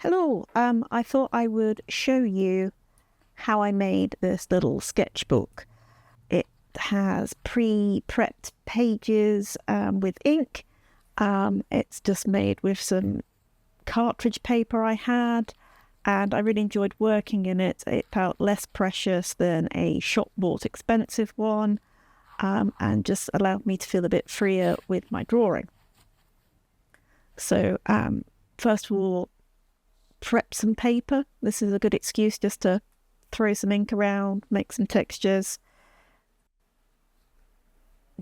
Hello, I thought I would show you how I made this little sketchbook. It has pre-prepped pages with ink. It's just made with some cartridge paper I had, and I really enjoyed working in it. It felt less precious than a shop-bought expensive one, and just allowed me to feel a bit freer with my drawing. So first of all, prep some paper. This is a good excuse just to throw some ink around, make some textures.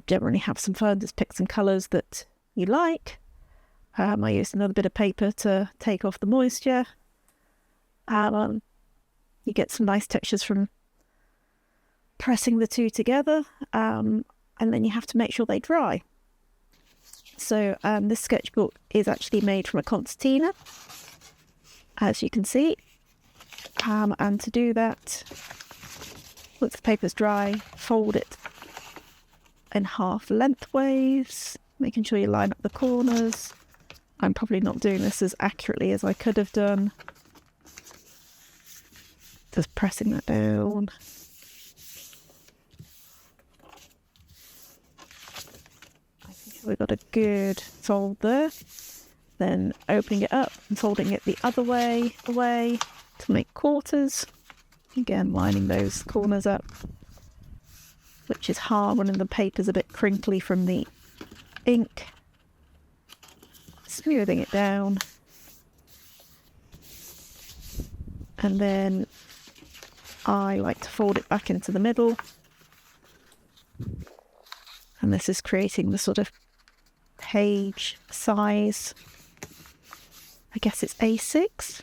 Generally have some fun, just pick some colours that you like. I used another bit of paper to take off the moisture. You get some nice textures from pressing the two together, and then you have to make sure they dry. So this sketchbook is actually made from a concertina, as you can see, and to do that, once the paper's dry, fold it in half lengthways, making sure you line up the corners. I'm probably not doing this as accurately as I could have done. Just pressing that down. I think we've got a good fold there. Then opening it up and folding it the other way away to make quarters. Again, lining those corners up, which is hard when the paper's a bit crinkly from the ink. Smoothing it down. And then I like to fold it back into the middle. And this is creating the sort of page size. I guess it's A6,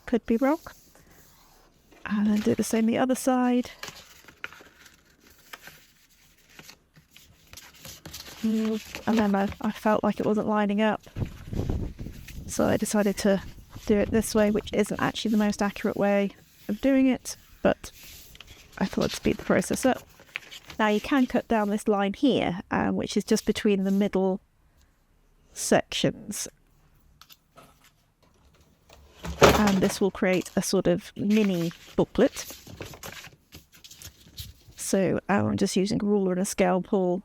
could be wrong. And then do the same the other side. And then I felt like it wasn't lining up, so I decided to do it this way, which isn't actually the most accurate way of doing it, but I thought I'd speed the process up. Now you can cut down this line here, which is just between the middle sections. And this will create a sort of mini booklet. So I'm just using a ruler and a scalpel,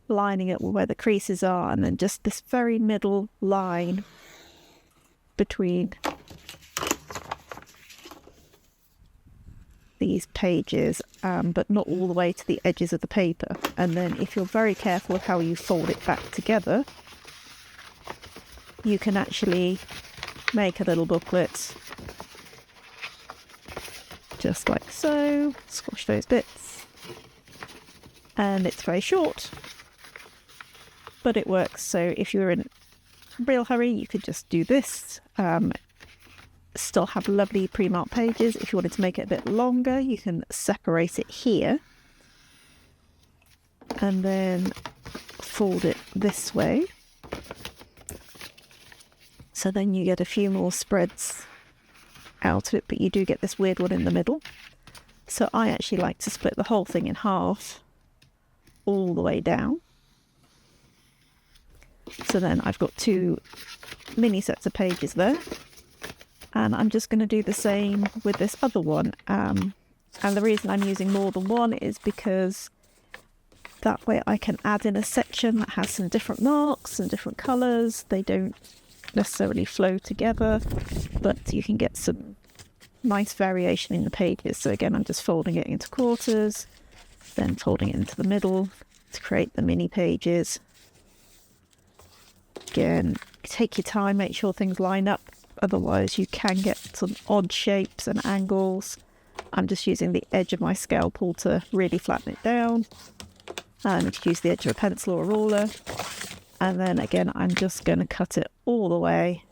lining it where the creases are, and then just this very middle line between these pages, but not all the way to the edges of the paper. And then if you're very careful with how you fold it back together, you can actually make a little booklet just like so. Squash those bits, and it's very short, but it works. So if you're in a real hurry, you could just do this. Still have lovely pre-marked pages. If you wanted to make it a bit longer, you can separate it here and then fold it this way. So then you get a few more spreads out of it, but you do get this weird one in the middle. So I actually like to split the whole thing in half all the way down. So then I've got two mini sets of pages there. And I'm just going to do the same with this other one. And the reason I'm using more than one is because that way I can add in a section that has some different marks and different colours. They don't necessarily flow together, but you can get some nice variation in the pages. So again, I'm just folding it into quarters, then folding it into the middle to create the mini pages. Again, take your time, make sure things line up, otherwise you can get some odd shapes and angles. I'm just using the edge of my scalpel to really flatten it down, and you can use the edge of a pencil or a ruler. And then again, I'm just going to cut it all the way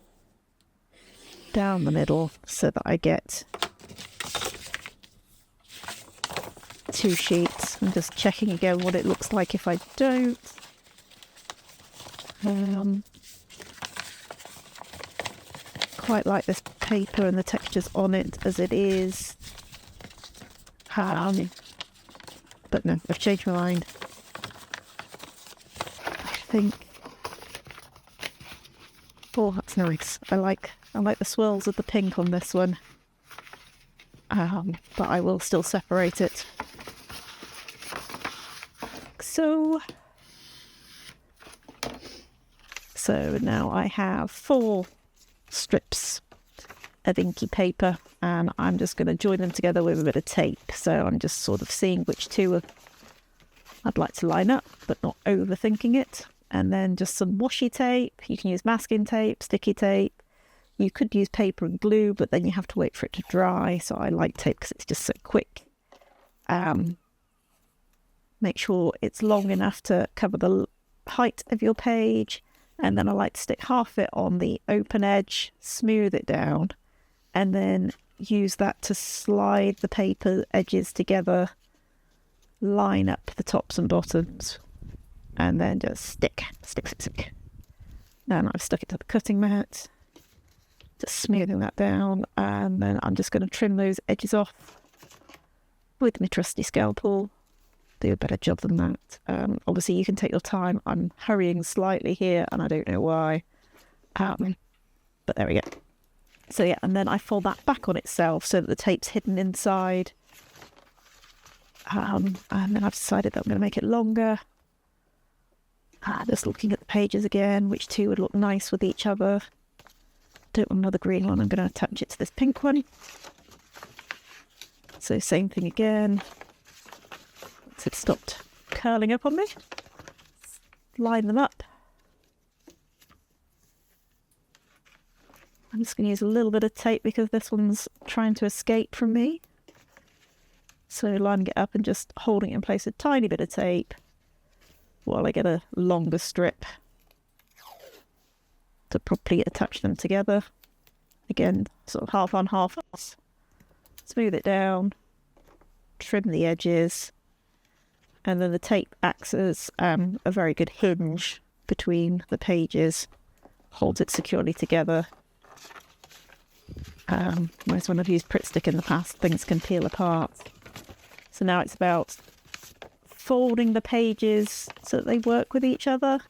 down the middle so that I get two sheets. I'm just checking again what it looks like if I don't. Quite like this paper and the textures on it as it is. But no, I've changed my mind. I think Oh, that's nice. I like the swirls of the pink on this one. But I will still separate it. So now I have 4 strips of inky paper, and I'm just going to join them together with a bit of tape. So I'm just sort of seeing which 2 I'd like to line up, but not overthinking it. And then just some washi tape. You can use masking tape, sticky tape. You could use paper and glue, but then you have to wait for it to dry. So I like tape because it's just so quick. Make sure it's long enough to cover the height of your page. And then I like to stick half of it on the open edge, smooth it down, and then use that to slide the paper edges together, line up the tops and bottoms, and then just stick. And I've stuck it to the cutting mat, just smoothing that down, and then I'm just going to trim those edges off with my trusty scalpel. Do a better job than that. Obviously you can take your time. I'm hurrying slightly here and I don't know why, but there we go. So yeah, and then I fold that back on itself so that the tape's hidden inside, and then I've decided that I'm going to make it longer. Just looking at the pages again, which 2 would look nice with each other. Don't want another green one. I'm going to attach it to this pink one. So same thing again. It stopped curling up on me. Line them up. I'm just going to use a little bit of tape because this one's trying to escape from me. So lining it up and just holding it in place with a tiny bit of tape while I get a longer strip to properly attach them together. Again, sort of half on, half off. Smooth it down, trim the edges. And then the tape acts as a very good hinge between the pages, holds it securely together. Whereas when I've used Pritt Stick in the past, things can peel apart. So now it's about folding the pages so that they work with each other,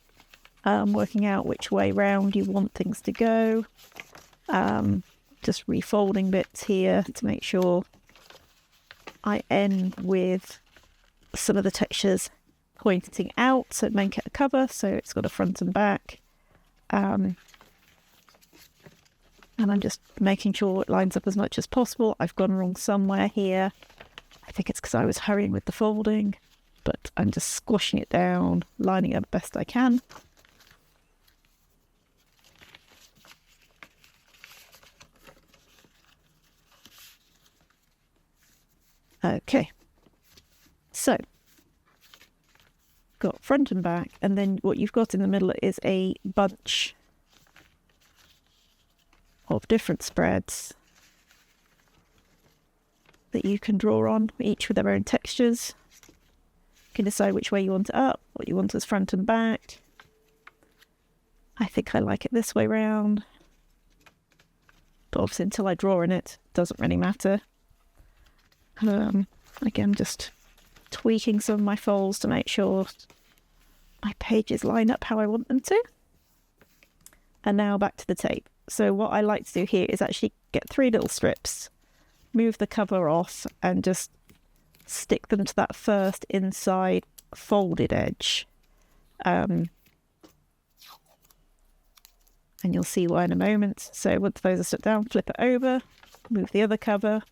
working out which way round you want things to go. Just refolding bits here to make sure I end with some of the textures pointing out, so make it a cover, so it's got a front and back. And I'm just making sure it lines up as much as possible. I've gone wrong somewhere here. I think it's because I was hurrying with the folding, but I'm just squashing it down, lining it up best I can. Okay. So, got front and back, and then what you've got in the middle is a bunch of different spreads that you can draw on, each with their own textures. You can decide which way you want it up, what you want as front and back. I think I like it this way round, but obviously until I draw in it, doesn't really matter. Again, just tweaking some of my folds to make sure my pages line up how I want them to. And now back to the tape. So what I like to do here is actually get 3 little strips, move the cover off, and just stick them to that first inside folded edge. And you'll see why in a moment. So once those are stuck down, flip it over, move the other cover,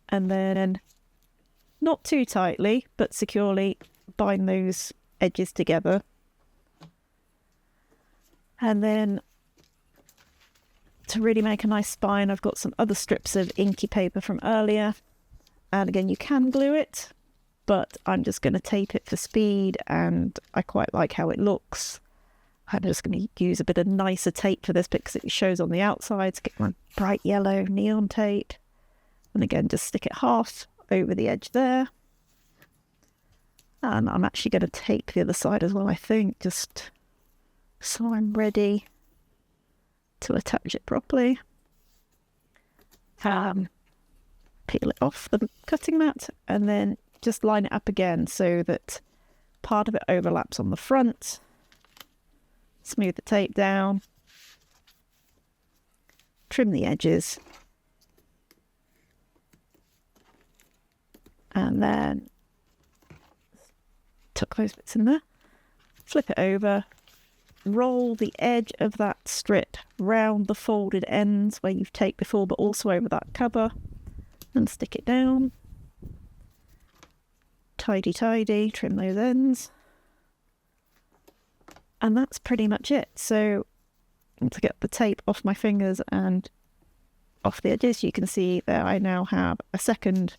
and then not too tightly, but securely bind those edges together. And then to really make a nice spine, I've got some other strips of inky paper from earlier. And again, you can glue it, but I'm just going to tape it for speed, and I quite like how it looks. I'm just going to use a bit of nicer tape for this because it shows on the outside. So get my bright yellow neon tape. And again, just stick it half over the edge there. And I'm actually going to tape the other side as well, I think, just so I'm ready to attach it properly. Peel it off the cutting mat and then just line it up again so that part of it overlaps on the front. Smooth the tape down. trim the edges, and then tuck those bits in there, flip it over, roll the edge of that strip round the folded ends where you've taped before, but also over that cover, and stick it down. Tidy, trim those ends. And that's pretty much it. So to get the tape off my fingers and off the edges, you can see there I now have a second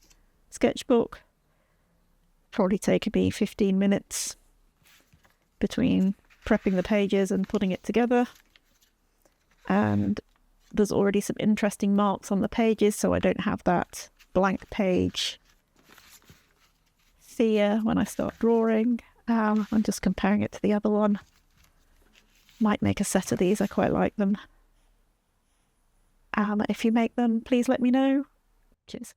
sketchbook. Probably taken me 15 minutes between prepping the pages and putting it together. And there's already some interesting marks on the pages, so I don't have that blank page fear when I start drawing. I'm just comparing it to the other one. Might make a set of these, I quite like them. If you make them, please let me know. Cheers.